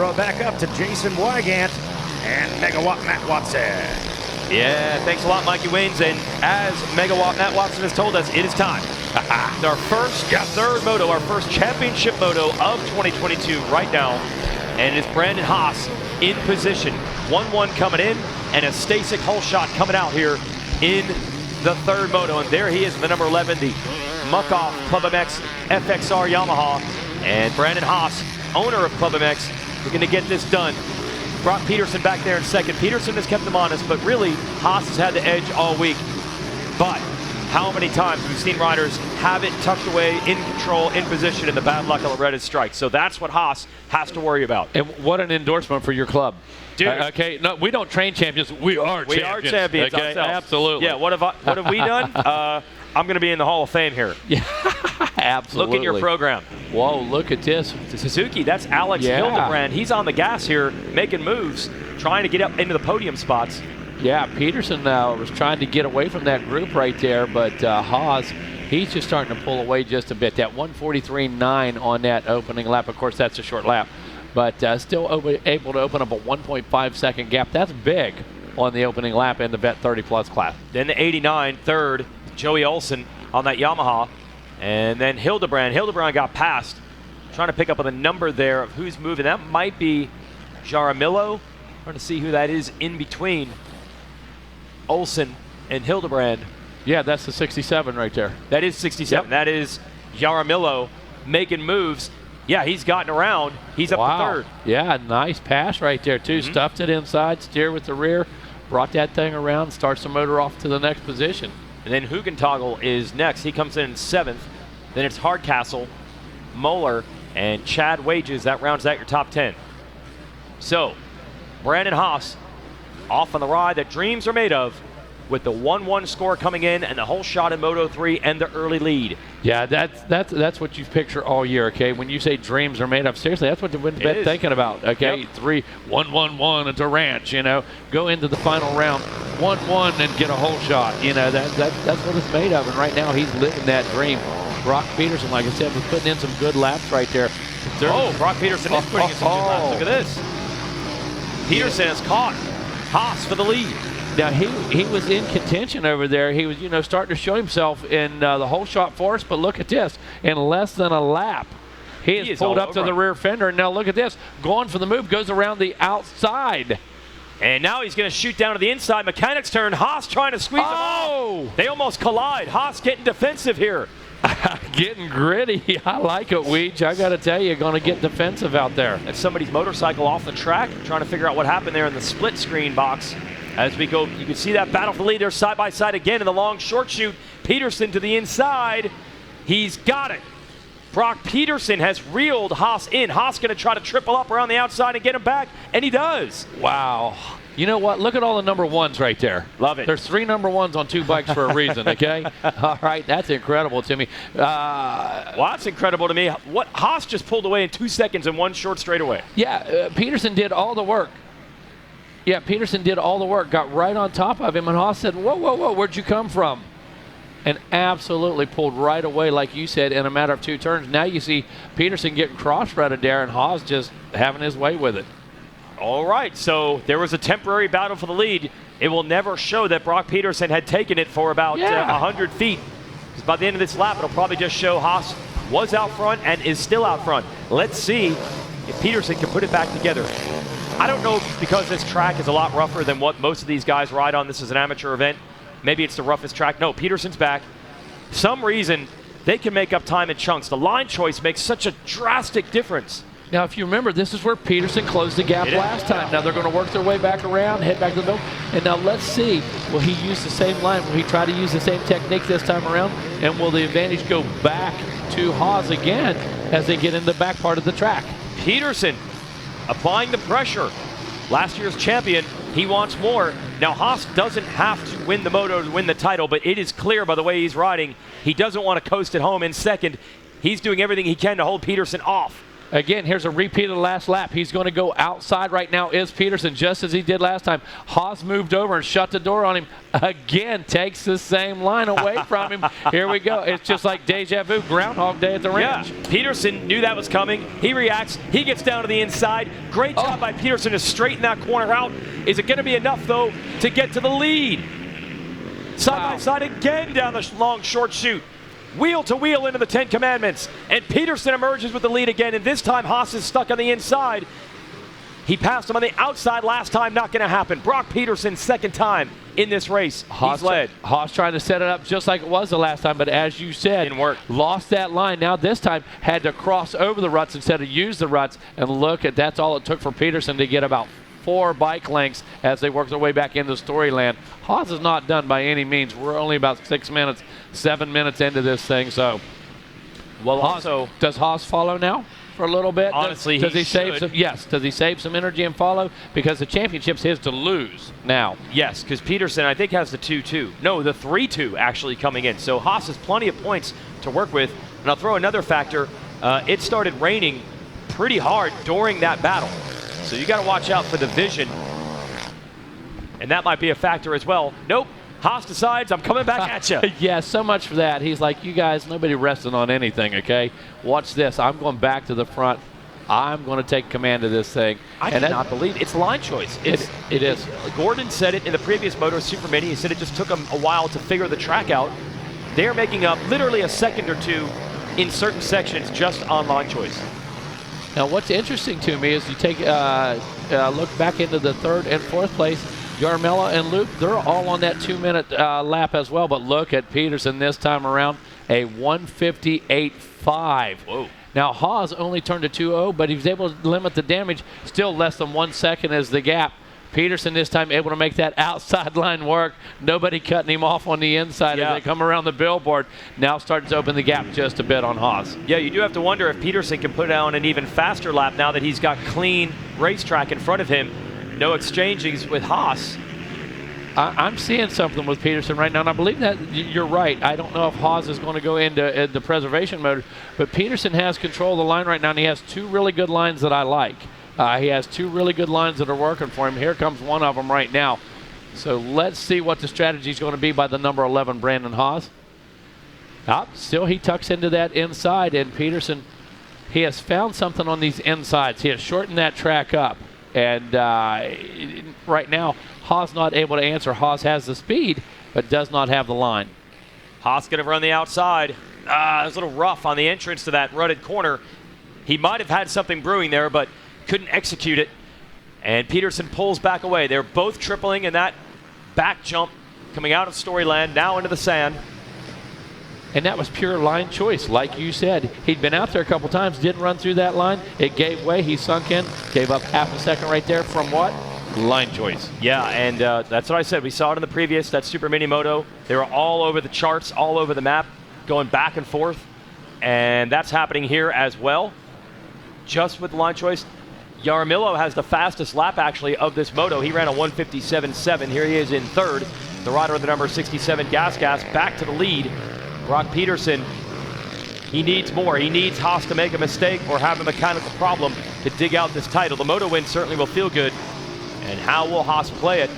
throw it back up to Jason Wygant and Megawatt Matt Watson. Yeah, thanks a lot, Mikey Waynes. And as Megawatt Matt Watson has told us, it is time. It's our first, third moto, our first championship moto of 2022 right now. And it's Brandon Haas in position. 1-1 coming in, and a Stasic hole shot coming out here in the third moto. And there he is, the number 11, the Muck-Off Club MX FXR Yamaha. And Brandon Haas, owner of Club MX, looking to get this done. Brock Peterson back there in second. Peterson has kept him honest, but really, Haas has had the edge all week. But how many times we've seen riders have it tucked away, in control, in position, and the bad luck of Loretta's strike. So that's what Haas has to worry about. And what an endorsement for your club. Dude. Okay, no, we don't train champions. We are champions. We are champions okay? ourselves. Absolutely. Yeah, what have we done? I'm going to be in the Hall of Fame here. Yeah, absolutely. Look at your program. Whoa, look at this. Suzuki, that's Alex Hildebrand. He's on the gas here, making moves, trying to get up into the podium spots. Yeah, Peterson was trying to get away from that group right there, but Haas, he's just starting to pull away just a bit. That 143.9 on that opening lap. Of course, that's a short lap, but still able to open up a 1.5 second gap. That's big on the opening lap in the Vet 30-plus class. Then the 89, third, Joey Olson on that Yamaha. And then Hildebrand. Hildebrand got past. Trying to pick up on the number there of who's moving. That might be Jaramillo. Trying to see who that is in between Olson and Hildebrand. Yeah, that's the 67 right there. That is 67. Yep. That is Jaramillo making moves. Yeah, he's gotten around. He's up to third. Yeah, nice pass right there, too. Stuffed it inside, steer with the rear, brought that thing around, starts the motor off to the next position. And then Hugentagel is next. He comes in seventh. Then it's Hardcastle, Moeller, and Chad Wages. That rounds out your top 10. So, Brandon Haas off on the ride that dreams are made of, with the 1-1 score coming in and the whole shot in Moto 3 and the early lead. Yeah, that's what you picture all year, okay? When you say dreams are made of, seriously, that's what you've been thinking about, okay? Yep. 3-1-1-1 at the ranch, you know. Go into the final round, 1-1 and get a whole shot. You know, that's what it's made of, and right now he's living that dream. Brock Peterson, like I said, was putting in some good laps right there. Brock Peterson is putting in some good laps. Look at this. Peterson has caught Haas for the lead. Now, he was in contention over there. He was, starting to show himself in the whole shot for us, but look at this. In less than a lap, he has pulled up to the rear fender, and now look at this. Going for the move, goes around the outside. And now he's going to shoot down to the inside. Mechanics turn. Haas trying to squeeze him off. They almost collide. Haas getting defensive here. Getting gritty. I like it, Weege. I got to tell you, going to get defensive out there. That's somebody's motorcycle off the track. Trying to figure out what happened there in the split screen box. As we go, you can see that battle for the lead there side by side again in the long short shoot. Peterson to the inside. He's got it. Brock Peterson has reeled Haas in. Haas going to try to triple up around the outside and get him back, and he does. Wow. You know what? Look at all the number ones right there. Love it. There's 3 number ones on 2 bikes for a reason, okay? All right, that's incredible to me. Well, that's incredible to me. What Haas just pulled away in 2 seconds in one short straightaway. Yeah, Peterson did all the work. Yeah, Peterson did all the work, got right on top of him, and Haas said, whoa, whoa, whoa, where'd you come from? And absolutely pulled right away, like you said, in a matter of 2 turns. Now you see Peterson getting cross-threaded there, and Haas just having his way with it. All right, so there was a temporary battle for the lead. It will never show that Brock Peterson had taken it for about 100 feet. Because by the end of this lap, it'll probably just show Haas was out front and is still out front. Let's see if Peterson can put it back together. I don't know if because this track is a lot rougher than what most of these guys ride on. This is an amateur event. Maybe it's the roughest track. No, Peterson's back. Some reason they can make up time in chunks. The line choice makes such a drastic difference. Now, if you remember, this is where Peterson closed the gap last time. Now they're going to work their way back around, head back to the middle. And now let's see, will he use the same line? Will he try to use the same technique this time around? And will the advantage go back to Haas again as they get in the back part of the track? Peterson applying the pressure. Last year's champion, he wants more. Now, Haas doesn't have to win the Moto to win the title, but it is clear by the way he's riding, he doesn't want to coast it home in second. He's doing everything he can to hold Peterson off. Again, here's a repeat of the last lap. He's going to go outside right now is Peterson, just as he did last time. Haas moved over and shut the door on him. Again, takes the same line away from him. Here we go. It's just like deja vu, Groundhog Day at the ranch. Yeah, Peterson knew that was coming. He reacts. He gets down to the inside. Great job by Peterson to straighten that corner out. Is it going to be enough, though, to get to the lead? Side by side again down the long, short chute. Wheel to wheel into the 10 Commandments. And Peterson emerges with the lead again, and this time Haas is stuck on the inside. He passed him on the outside last time, not going to happen. Brock Peterson, second time in this race. He's led. Haas trying to set it up just like it was the last time, but as you said, didn't work. Lost that line. Now this time had to cross over the ruts instead of use the ruts. And look at that's all it took for Peterson to get about 4 bike lengths as they work their way back into Storyland. Haas is not done by any means. We're only about 6 minutes, 7 minutes into this thing. So, well, Haas, also, does Haas follow now for a little bit? Honestly, does he should. save some? Yes. Does he save some energy and follow? Because the championship's his to lose now. Yes, because Peterson, I think, has the 2-2. No, the 3-2 actually coming in. So Haas has plenty of points to work with. And I'll throw another factor. It started raining pretty hard during that battle. So you got to watch out for the vision. And that might be a factor as well. Nope. Haas decides, I'm coming back at you. Yeah, so much for that. He's like, you guys, nobody resting on anything, okay? Watch this. I'm going back to the front. I'm going to take command of this thing. I cannot believe it's line choice. It is. Gordon said it in the previous Moto Super Mini. He said it just took him a while to figure the track out. They're making up literally a second or two in certain sections just on line choice. Now, what's interesting to me is you take look back into the 3rd and 4th place. Yarmella and Luke, they're all on that 2-minute lap as well. But look at Peterson this time around, a 1:58.5. Whoa. Now, Haas only turned to 2:0, but he was able to limit the damage. Still less than 1 second is the gap. Peterson this time able to make that outside line work. Nobody cutting him off on the inside as they come around the billboard. Now starting to open the gap just a bit on Haas. Yeah, you do have to wonder if Peterson can put on an even faster lap now that he's got clean racetrack in front of him. No exchangings with Haas. I'm seeing something with Peterson right now, and I believe that you're right. I don't know if Haas is going to go into the preservation mode, but Peterson has control of the line right now, and he has 2 really good lines that I like. He has 2 really good lines that are working for him. Here comes one of them right now. So let's see what the strategy is going to be by the number 11, Brandon Haas. Still he tucks into that inside, and Peterson, he has found something on these insides. He has shortened that track up. And right now, Haas not able to answer. Haas has the speed, but does not have the line. Haas going to run the outside. It was a little rough on the entrance to that rutted corner. He might have had something brewing there, but couldn't execute it. And Peterson pulls back away. They're both tripling in that back jump coming out of Storyland, now into the sand. And that was pure line choice, like you said. He'd been out there a couple times, didn't run through that line. It gave way. He sunk in, gave up half a second right there from what? Line choice. Yeah, and that's what I said. We saw it in the previous, that Super Mini Moto. They were all over the charts, all over the map, going back and forth. And that's happening here as well, just with the line choice. Jaramillo has the fastest lap, actually, of this moto. He ran a 1:57.7. Here he is in 3rd. The rider of the number 67, Gas back to the lead. Brock Peterson, he needs more. He needs Haas to make a mistake or have a mechanical problem to dig out this title. The moto win certainly will feel good. And how will Haas play it?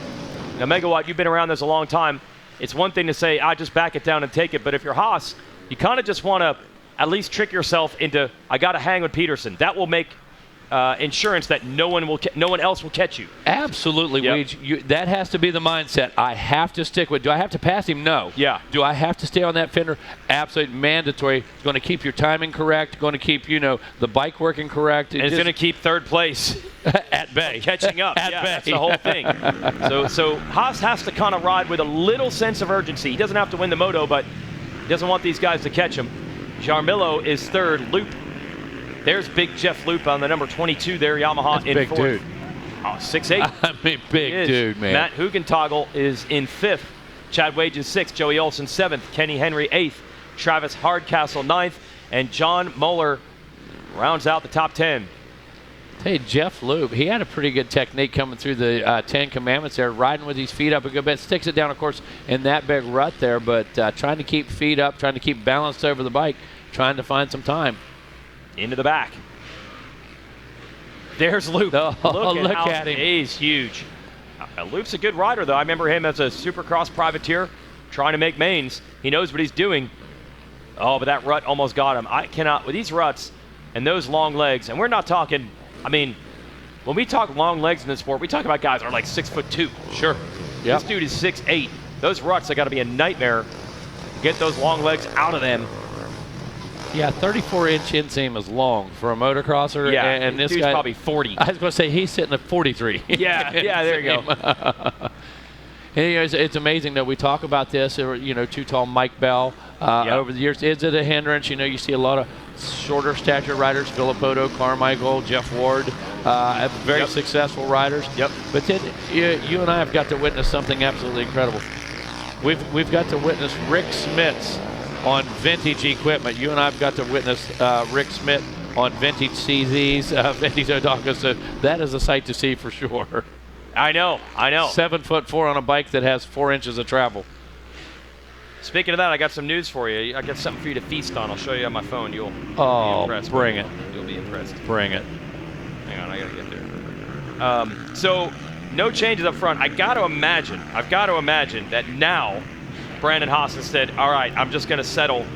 Now, Megawatt, you've been around this a long time. It's one thing to say, I just back it down and take it. But if you're Haas, you kind of just want to at least trick yourself into, I got to hang with Peterson. That will make insurance that no one else will catch you. Absolutely, yep. Weege. That has to be the mindset. I have to stick with. Do I have to pass him? No. Yeah. Do I have to stay on that fender? Absolutely mandatory. It's going to keep your timing correct. Going to keep the bike working correct. It's going to keep 3rd place at bay, catching up. At bay. That's the whole thing. So Haas has to kind of ride with a little sense of urgency. He doesn't have to win the moto, but he doesn't want these guys to catch him. Jaramillo is 3rd. Loop. There's Big Jeff Loop on the number 22 there, Yamaha. That's in big 4th. Dude. Oh, 6'8". I mean, big dude, man. Matt Hugentagel is in 5th. Chad Wage is 6th. Joey Olson 7th. Kenny Henry 8th. Travis Hardcastle 9th. And John Moeller rounds out the top 10. Hey, Jeff Loop, he had a pretty good technique coming through the 10 Commandments there, riding with his feet up a good bit. Sticks it down, of course, in that big rut there, but trying to keep feet up, trying to keep balanced over the bike, trying to find some time. Into the back. There's Loop. Oh, look how at him. He's huge. Loop's a good rider, though. I remember him as a Supercross privateer trying to make mains. He knows what he's doing. Oh, but that rut almost got him. I cannot, with these ruts and those long legs, and we're not talking, I mean, when we talk long legs in this sport, we talk about guys that are like 6'2". Sure. This dude is 6'8". Those ruts have got to be a nightmare. Get those long legs out of them. Yeah, 34-inch inseam is long for a motocrosser. Yeah, and this dude's guy probably 40. I was going to say he's sitting at 43. Yeah, there you go. Anyways, it's amazing that we talk about this. Too tall Mike Bell over the years. Is it a hindrance? You see a lot of shorter stature riders, Filippo, Carmichael, Jeff Ward, very successful riders. Yep. But then you and I have got to witness something absolutely incredible. We've got to witness Rick Smits on vintage equipment. You and I have got to witness Rick Smith on vintage CZs, vintage Odakas. So that is a sight to see for sure. I know. 7'4" on a bike that has 4 inches of travel. Speaking of that, I got some news for you. I got something for you to feast on. I'll show you on my phone. You'll be impressed. Bring it. You'll be impressed. Bring it. Hang on, I gotta get there. So no changes up front. I've got to imagine that now Brandon Haas has said, all right, I'm just going to settle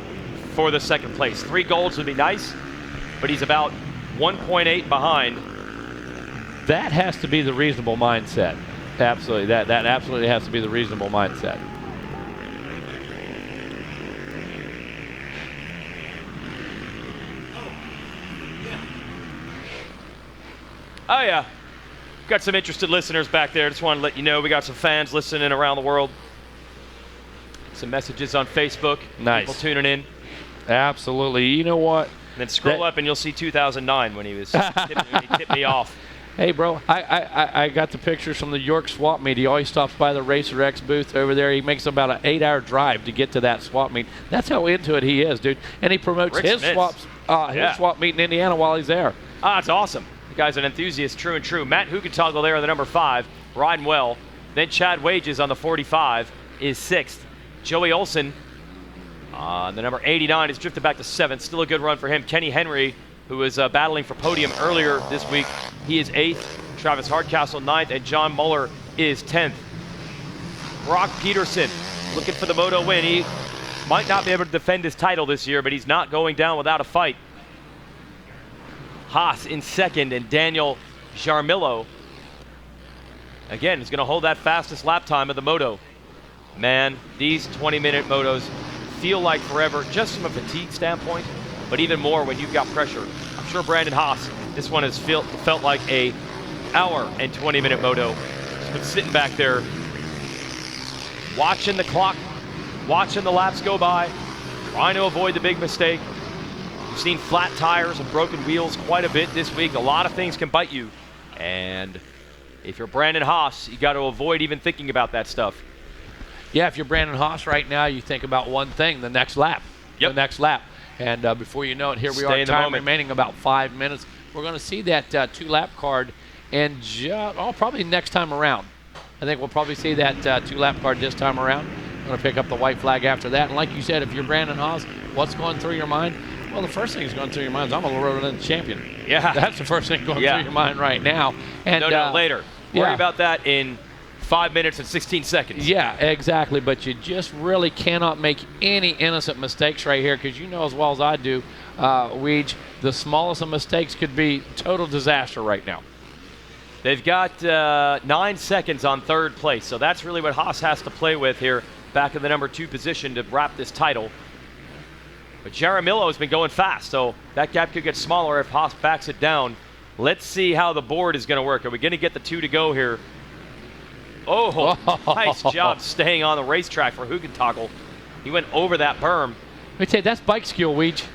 for the second place. 3 golds would be nice, but he's about 1.8 behind. That has to be the reasonable mindset. Absolutely. That absolutely has to be the reasonable mindset. Oh, yeah. Got some interested listeners back there. Just want to let you know we got some fans listening around the world. Some messages on Facebook. Nice. People tuning in. Absolutely. You know what? And then scroll up and you'll see 2009 when he was tipped me off. Hey, bro, I got the pictures from the York swap meet. He always stops by the Racer X booth over there. He makes about an 8-hour drive to get to that swap meet. That's how into it he is, dude. And he promotes his swap meet in Indiana while he's there. Ah, that's awesome. The guy's an enthusiast, true and true. Matt Hukentoggle there on the number 5, riding well. Then Chad Wages on the 45 is 6th. Joey Olson on the number 89 has drifted back to 7th. Still a good run for him. Kenny Henry, who was battling for podium earlier this week, he is 8th. Travis Hardcastle 9th, and John Muller is 10th. Brock Peterson looking for the Moto win. He might not be able to defend his title this year, but he's not going down without a fight. Haas in 2nd, and Daniel Jarmillo, again, is going to hold that fastest lap time of the Moto. Man, these 20-minute motos feel like forever, just from a fatigue standpoint, but even more when you've got pressure. I'm sure Brandon Haas, this one has felt like a hour and 20-minute moto. He's been sitting back there, watching the clock, watching the laps go by, trying to avoid the big mistake. We've seen flat tires and broken wheels quite a bit this week. A lot of things can bite you. And if you're Brandon Haas, you got to avoid even thinking about that stuff. Yeah, if you're Brandon Haas right now, you think about one thing, the next lap. Yep. The next lap. And before you know it, here we Stay are, in the time moment. remaining about 5 minutes. We're going to see that 2-lap card and probably next time around. I think we'll probably see that 2-lap card this time around. I'm going to pick up the white flag after that. And like you said, if you're Brandon Haas, what's going through your mind? Well, the first thing that's going through your mind is I'm a Loretta champion. Yeah. That's the first thing going through your mind right now. And No, later. Worry about that in 5 minutes and 16 seconds. Yeah, exactly. But you just really cannot make any innocent mistakes right here, because you know as well as I do, Weege, the smallest of mistakes could be total disaster right now. They've got 9 seconds on 3rd place, so that's really what Haas has to play with here, back in the number 2 position to wrap this title. But Jaramillo has been going fast, so that gap could get smaller if Haas backs it down. Let's see how the board is going to work. Are we going to get the 2 to go here? Oh, nice job staying on the racetrack for Hukentoggle. He went over that berm. Let me tell you, that's bike skill, Weege.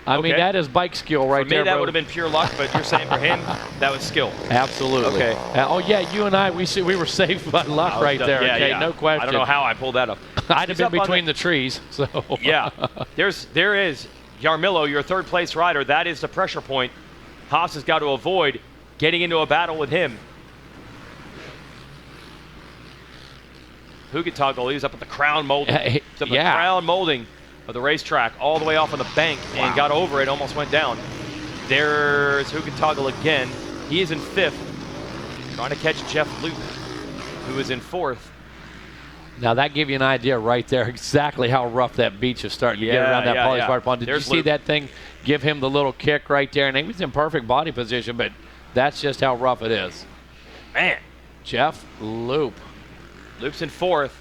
I mean, that is bike skill right there, For me, that bro. would have been pure luck, but you're saying for him, that was skill. Absolutely. Okay. Oh, yeah, you and I, we were saved by luck right there. Yeah. No question. I don't know how I pulled that up. I'd have been between the trees. So. Yeah. There is Jarmillo, your 3rd place rider. That is the pressure point. Haas has got to avoid getting into a battle with him. Hukentoggle, he's up at the crown molding. He's up at the crown molding of the racetrack, all the way off on the bank, and got over it, almost went down. There's Hukentoggle again. He is in 5th, trying to catch Jeff Loop, who is in 4th. Now that gives you an idea right there exactly how rough that beach is starting to get around that polysport pond. Did you see that thing give him the little kick right there? And he was in perfect body position, but that's just how rough it is. Man. Jeff Loop. Loop's in 4th.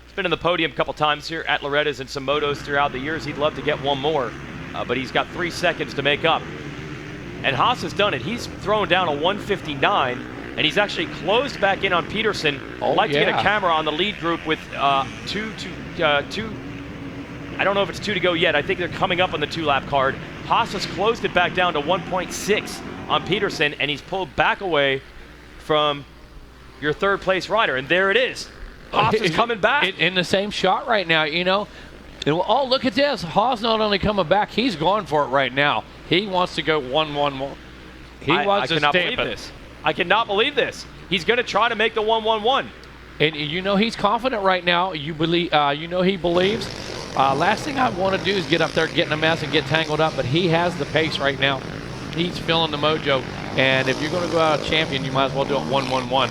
He's been in the podium a couple times here at Loretta's and some motos throughout the years. He'd love to get one more, but he's got 3 seconds to make up. And Haas has done it. He's thrown down a 159, and he's actually closed back in on Peterson. I'd like to get a camera on the lead group with two. I don't know if it's 2 to go yet. I think they're coming up on the 2-lap card. Haas has closed it back down to 1.6 on Peterson, and he's pulled back away from your 3rd place rider, and there it is. Haas is coming back. In the same shot right now, you know. Oh, look at this. Haas not only coming back, he's going for it right now. He wants to go 1-1-1. He wants to stamp it. I cannot believe this. He's going to try to make the 1-1-1. And you know he's confident right now. You believe. You know he believes. Last thing I want to do is get up there, get in a mess, and get tangled up. But he has the pace right now. He's feeling the mojo. And if you're going to go out champion, you might as well do it 1-1-1.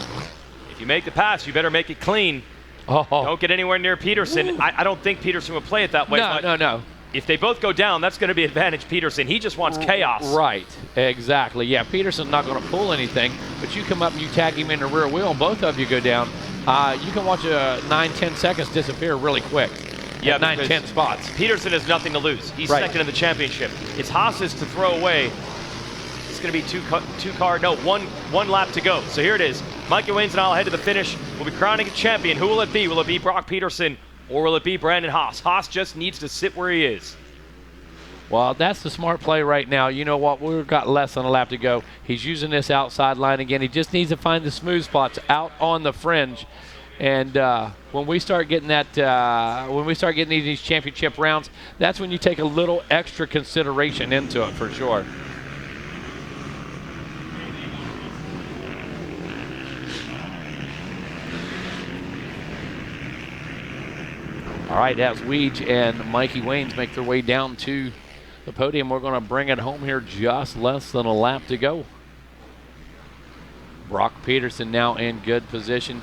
If you make the pass, you better make it clean. Oh. Don't get anywhere near Peterson. I don't think Peterson would play it that way. No. If they both go down, that's going to be advantage Peterson. He just wants chaos. Right, exactly. Yeah, Peterson's not going to pull anything, but you come up and you tag him in the rear wheel, and both of you go down. You can watch 9-10 seconds disappear really quick. Yeah, 9-10 spots. Peterson has nothing to lose. He's second in the championship. It's Haas's to throw away. It's going to be one lap to go. So here it is. Mikey Waynes and I'll head to the finish. We'll be crowning a champion. Who will it be? Will it be Brock Peterson or will it be Brandon Haas? Haas just needs to sit where he is. Well, that's the smart play right now. You know what? We've got less than a lap to go. He's using this outside line again. He just needs to find the smooth spots out on the fringe. And when we start getting these championship rounds, that's when you take a little extra consideration into it for sure. All right, as Weege and Mikey Waynes make their way down to the podium, we're going to bring it home here, just less than a lap to go. Brock Peterson now in good position.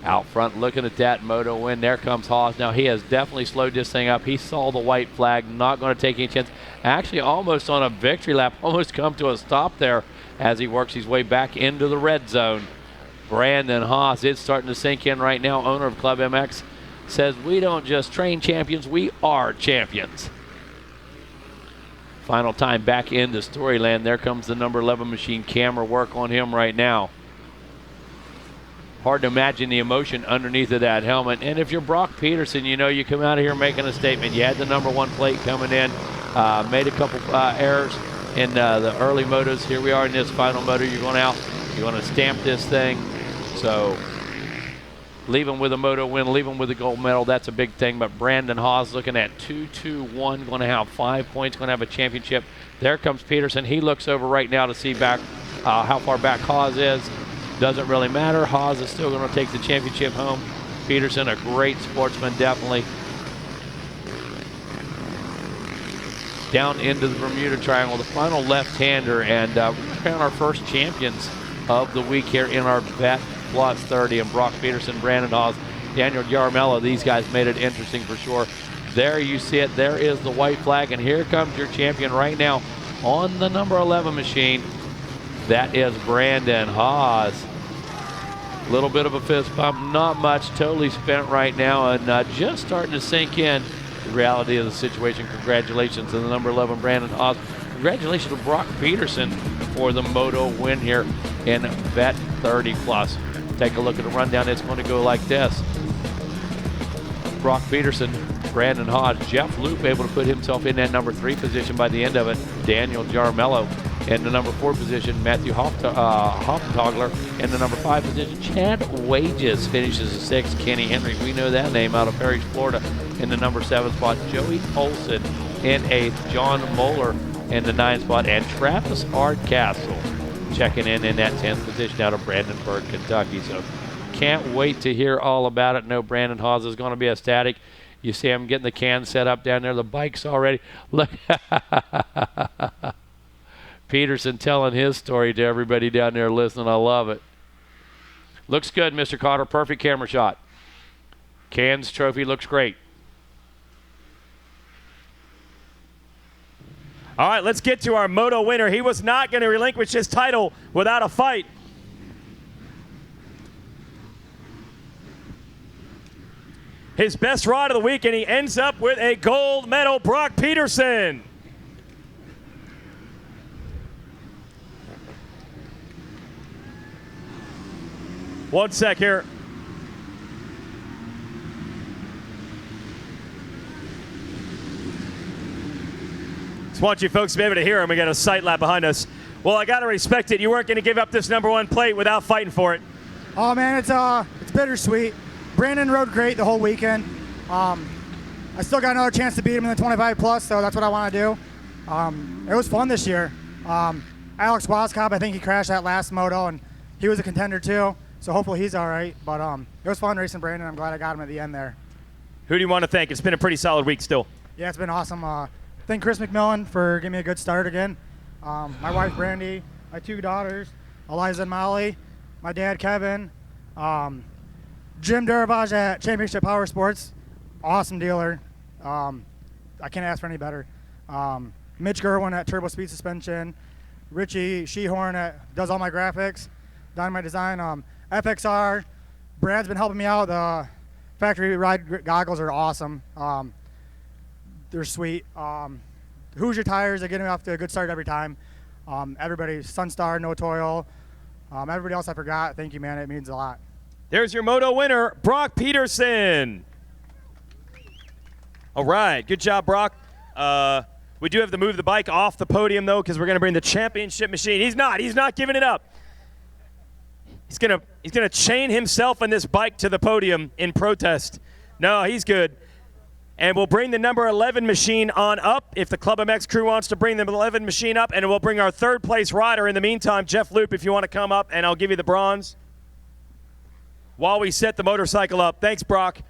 Out front looking at that moto win. There comes Haas. Now he has definitely slowed this thing up. He saw the white flag, not going to take any chance. Actually almost on a victory lap, almost come to a stop there as he works his way back into the red zone. Brandon Haas, it's starting to sink in right now. Owner of Club MX says, we don't just train champions, we are champions. Final time back into Storyland. There comes the number 11 machine. Camera work on him right now. Hard to imagine the emotion underneath of that helmet. And if you're Brock Peterson, you know you come out of here making a statement. You had the number 1 plate coming in, made a couple errors in the early motos. Here we are in this final moto. You're going out, you're going to stamp this thing. So leave him with a moto win, leave him with a gold medal. That's a big thing. But Brandon Haas looking at 2-2-1, going to have 5 points, going to have a championship. There comes Peterson. He looks over right now to see back how far back Haas is. Doesn't really matter. Haas is still going to take the championship home. Peterson, a great sportsman, definitely. Down into the Bermuda Triangle, the final left-hander, and we're going to crown our first champions of the week here in our Vet Plus 30. And Brock Peterson, Brandon Haas, Daniel Giaramello, these guys made it interesting for sure. There you see it. There is the white flag, and here comes your champion right now on the number 11 machine. That is Brandon Haas. A little bit of a fist bump, not much, totally spent right now, and just starting to sink in the reality of the situation. Congratulations to the number 11 Brandon Haas. Congratulations to Brock Peterson for the moto win here in Vet 30 Plus. Take a look at the rundown. It's going to go like this. Brock Peterson, Brandon Haas, Jeff Loop able to put himself in that number 3 position by the end of it. Daniel Giaramello in the number 4 position. Matthew Hoftentogler in the number 5 position. Chad Wages finishes the 6th. Kenny Henry, we know that name, out of Parrish, Florida, in the number 7 spot. Joey Olson in 8th. John Moeller in the 9th spot. And Travis Hardcastle checking in that 10th position out of Brandenburg, Kentucky. So can't wait to hear all about it. No, Brandon Haas is going to be ecstatic. You see him getting the can set up down there. The bike's already. Look. Peterson telling his story to everybody down there listening. I love it. Looks good, Mr. Cotter. Perfect camera shot. Can's trophy looks great. All right, let's get to our Moto winner. He was not going to relinquish his title without a fight. His best ride of the week, and he ends up with a gold medal, Brock Peterson. One sec here. Just want you folks to be able to hear him. We got a sight lap behind us. Well, I got to respect it. You weren't going to give up this #1 plate without fighting for it. Oh man, it's bittersweet. Brandon rode great the whole weekend. I still got another chance to beat him in the 25 plus, so that's what I want to do. It was fun this year. Alex Waskop, I think he crashed that last moto, and he was a contender too. So hopefully he's all right. But it was fun racing Brandon. I'm glad I got him at the end there. Who do you want to thank? It's been a pretty solid week still. Yeah, it's been awesome. Thank Chris McMillan for giving me a good start again. My wife Brandy, my 2 daughters, Eliza and Molly, my dad Kevin, Jim Duravage at Championship Power Sports, awesome dealer. I can't ask for any better. Mitch Gerwin at Turbo Speed Suspension, Richie Shehorn does all my graphics, Dynamite Design, FXR. Brad's been helping me out. The factory ride goggles are awesome. They're sweet. Hoosier Tires, they get me off to a good start every time. Everybody, Sunstar, No Toil, everybody else I forgot, thank you, man. It means a lot. There's your Moto winner, Brock Peterson. All right, good job, Brock. We do have to move the bike off the podium, though, because we're going to bring the championship machine. He's not giving it up. He's gonna chain himself and this bike to the podium in protest. No, he's good. And we'll bring the number 11 machine on up if the Club MX crew wants to bring the 11 machine up, and we'll bring our 3rd place rider in the meantime, Jeff Loop, if you want to come up, and I'll give you the bronze while we set the motorcycle up. Thanks, Brock.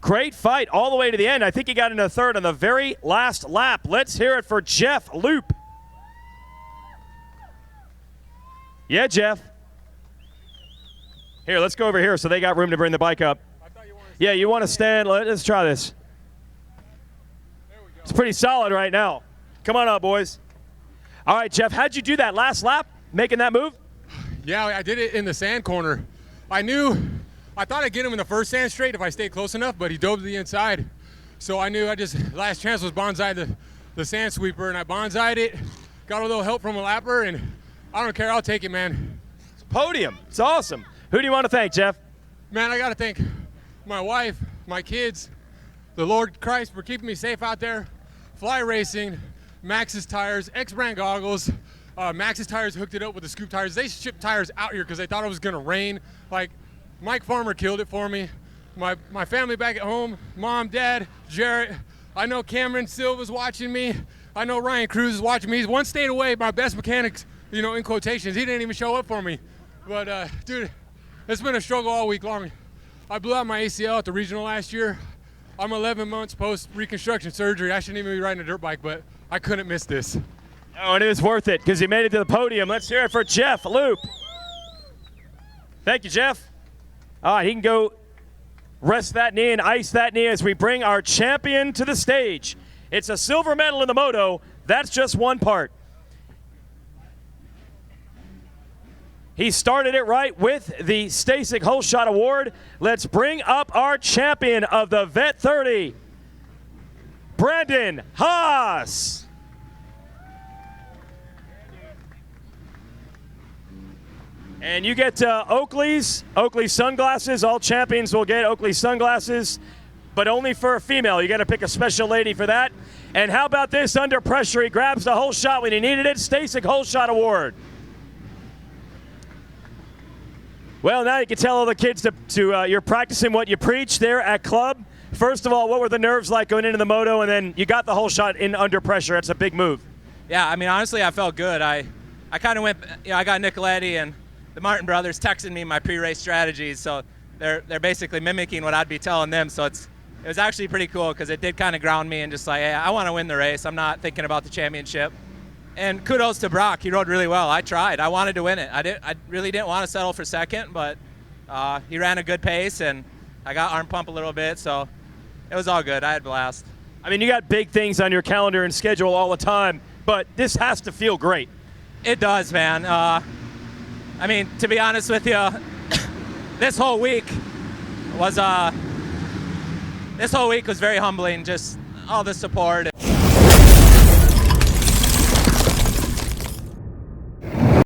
Great fight all the way to the end. I think he got into 3rd on the very last lap. Let's hear it for Jeff Loop. Yeah, Jeff. Here, let's go over here so they got room to bring the bike up. Yeah, you want to stand? Let's try this. It's pretty solid right now. Come on up, boys. All right, Jeff, how'd you do that last lap, making that move? Yeah, I did it in the sand corner. I thought I'd get him in the first sand straight if I stayed close enough, but he dove to the inside. So I knew last chance was bonsai the sand sweeper, and I bonsai'd it, got a little help from a lapper, and I don't care, I'll take it, man. It's a podium, it's awesome. Who do you want to thank, Jeff? Man, I gotta thank my wife, my kids, the Lord Christ for keeping me safe out there, Fly Racing, Max's Tires, X-Brand Goggles. Max's Tires hooked it up with the scoop tires. They shipped tires out here because they thought it was gonna rain. Like, Mike Farmer killed it for me. My family back at home, Mom, Dad, Jarrett. I know Cameron Silva's watching me. I know Ryan Cruz is watching me. He's one state away, my best mechanics, in quotations. He didn't even show up for me. But, dude, it's been a struggle all week long. I blew out my ACL at the regional last year. I'm 11 months post-reconstruction surgery. I shouldn't even be riding a dirt bike, but I couldn't miss this. Oh, and it was worth it because he made it to the podium. Let's hear it for Jeff Loop. Thank you, Jeff. All right, he can go rest that knee and ice that knee as we bring our champion to the stage. It's a silver medal in the Moto. That's just one part. He started it right with the Stasic Whole Shot Award. Let's bring up our champion of the Vet 30, Brandon Haas. And you get Oakley sunglasses. All champions will get Oakley sunglasses, but only for a female. You got to pick a special lady for that. And how about this under pressure? He grabs the whole shot when he needed it. Stasic Whole Shot Award. Well, now you can tell all the kids you're practicing what you preach there at club. First of all, what were the nerves like going into the moto, and then you got the whole shot in under pressure. That's a big move. Yeah, I mean, honestly, I felt good. I kind of went, I got Nicoletti and the Martin brothers texting me my pre-race strategies, so they're basically mimicking what I'd be telling them. So it's it was actually pretty cool because it did kind of ground me and just like, hey, I want to win the race. I'm not thinking about the championship. And kudos to Brock. He rode really well. I tried. I wanted to win it. I really didn't want to settle for second, but he ran a good pace, and I got arm pump a little bit, so it was all good. I had a blast. I mean, you got big things on your calendar and schedule all the time, but this has to feel great. It does, man. I mean, to be honest with you, this whole week was very humbling. Just all the support.